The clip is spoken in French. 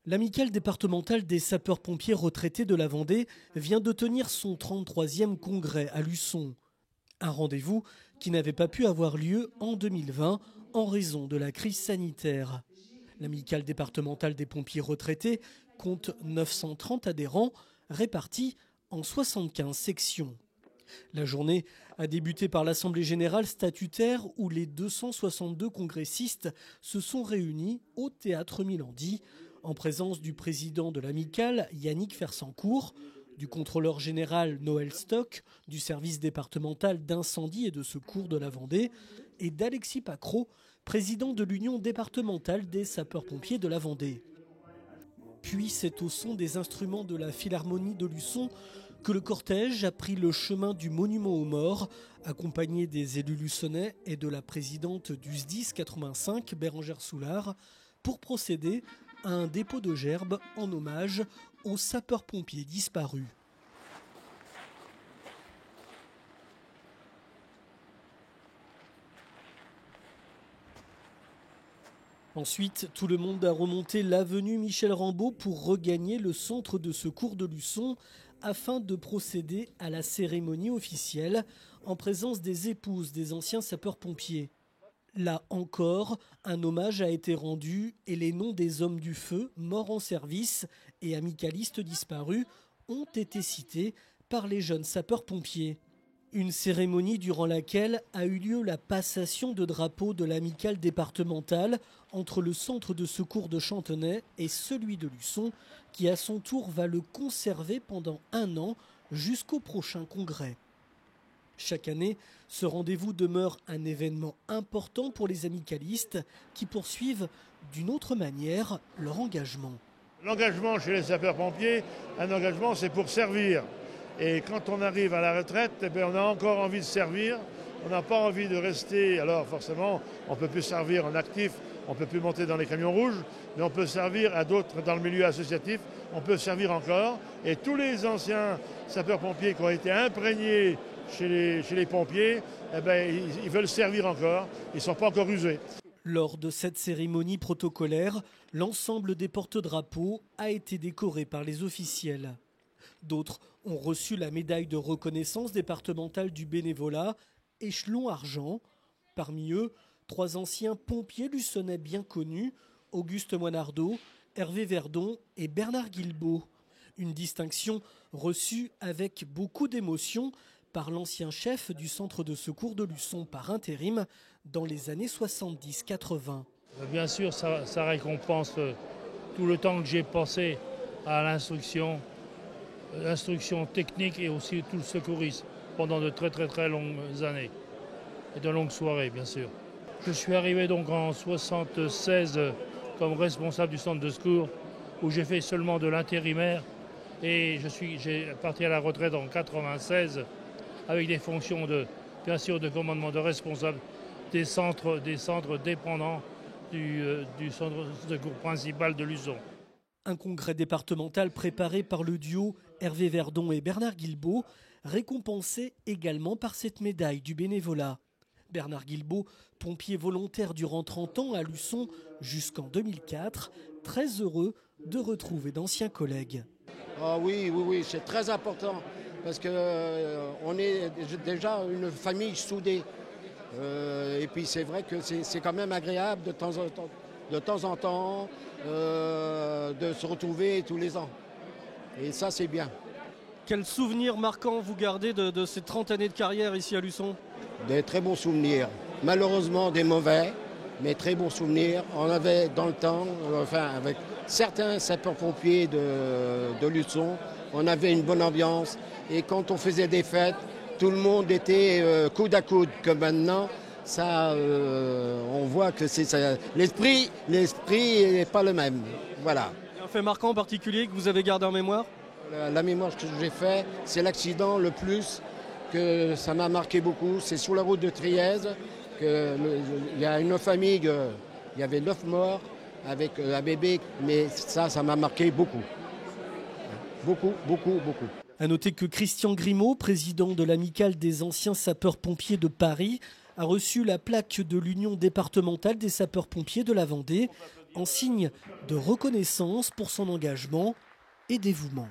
L'amicale départementale des sapeurs-pompiers retraités de la Vendée vient de tenir son 33e congrès à Luçon. Un rendez-vous qui n'avait pas pu avoir lieu en 2020 en raison de la crise sanitaire. L'amicale départementale des pompiers retraités compte 930 adhérents répartis en 75 sections. La journée a débuté par l'Assemblée générale statutaire où les 262 congressistes se sont réunis au théâtre Milandi en présence du président de l'amicale Yannick Fersancourt, du contrôleur général Noël Stock, du service départemental d'incendie et de secours de la Vendée et d'Alexis Pacro, président de l'Union départementale des sapeurs-pompiers de la Vendée. Puis c'est au son des instruments de la Philharmonie de Luçon que le cortège a pris le chemin du monument aux morts, accompagné des élus luçonnais et de la présidente du SDIS 85, Bérengère Soulard, pour procéder à un dépôt de gerbes en hommage aux sapeurs-pompiers disparus. Ensuite, tout le monde a remonté l'avenue Michel Rambaud pour regagner le centre de secours de Luçon afin de procéder à la cérémonie officielle en présence des épouses des anciens sapeurs-pompiers. Là encore, un hommage a été rendu et les noms des hommes du feu morts en service et amicalistes disparus ont été cités par les jeunes sapeurs-pompiers. Une cérémonie durant laquelle a eu lieu la passation de drapeau de l'amicale départementale entre le centre de secours de Chantenay et celui de Luçon, qui à son tour va le conserver pendant 1 an jusqu'au prochain congrès. Chaque année, ce rendez-vous demeure un événement important pour les amicalistes qui poursuivent d'une autre manière leur engagement. L'engagement chez les sapeurs-pompiers, un engagement c'est pour servir. Et quand on arrive à la retraite, on a encore envie de servir, on n'a pas envie de rester. Alors forcément, on ne peut plus servir en actif, on ne peut plus monter dans les camions rouges, mais on peut servir à d'autres dans le milieu associatif, on peut servir encore. Et tous les anciens sapeurs-pompiers qui ont été imprégnés chez les pompiers, ils veulent servir encore, ils ne sont pas encore usés. Lors de cette cérémonie protocolaire, l'ensemble des porte-drapeaux a été décoré par les officiels. D'autres ont reçu la médaille de reconnaissance départementale du bénévolat, échelon argent. Parmi eux, 3 anciens pompiers luçonnais bien connus, Auguste Moinardeau, Hervé Verdon et Bernard Guilbault. Une distinction reçue avec beaucoup d'émotion par l'ancien chef du centre de secours de Luçon par intérim dans les années 70-80. Bien sûr, ça récompense tout le temps que j'ai passé à l'instruction technique et aussi tout le secourisme pendant de très longues années et de longues soirées bien sûr. Je suis arrivé donc en 76 comme responsable du centre de secours où j'ai fait seulement de l'intérimaire et j'ai parti à la retraite en 96 avec des fonctions bien sûr de commandement de responsable des centres dépendants du centre de secours principal de Luçon. Un congrès départemental préparé par le duo Hervé Verdon et Bernard Guilbault, récompensé également par cette médaille du bénévolat. Bernard Guilbault, pompier volontaire durant 30 ans à Luçon jusqu'en 2004, très heureux de retrouver d'anciens collègues. Ah oui, c'est très important parce qu'on est déjà une famille soudée. Et puis c'est vrai que c'est quand même agréable de temps en temps de se retrouver tous les ans. Et ça, c'est bien. Quels souvenirs marquants vous gardez de ces 30 années de carrière ici à Luçon ? Des très bons souvenirs. Malheureusement, des mauvais, mais très bons souvenirs. On avait dans le temps, avec certains sapeurs-pompiers de Luçon, on avait une bonne ambiance. Et quand on faisait des fêtes, tout le monde était coude à coude. Comme maintenant, ça, on voit que l'esprit n'est pas le même. Voilà. Un fait marquant en particulier que vous avez gardé en mémoire ? La mémoire que j'ai fait, c'est l'accident le plus que ça m'a marqué beaucoup. C'est sur la route de Trièze. Il y a une famille, il y avait 9 morts avec un bébé, mais ça m'a marqué beaucoup. Beaucoup. À noter que Christian Grimaud, président de l'amicale des anciens sapeurs-pompiers de Paris, a reçu la plaque de l'Union départementale des sapeurs-pompiers de la Vendée en signe de reconnaissance pour son engagement et dévouement.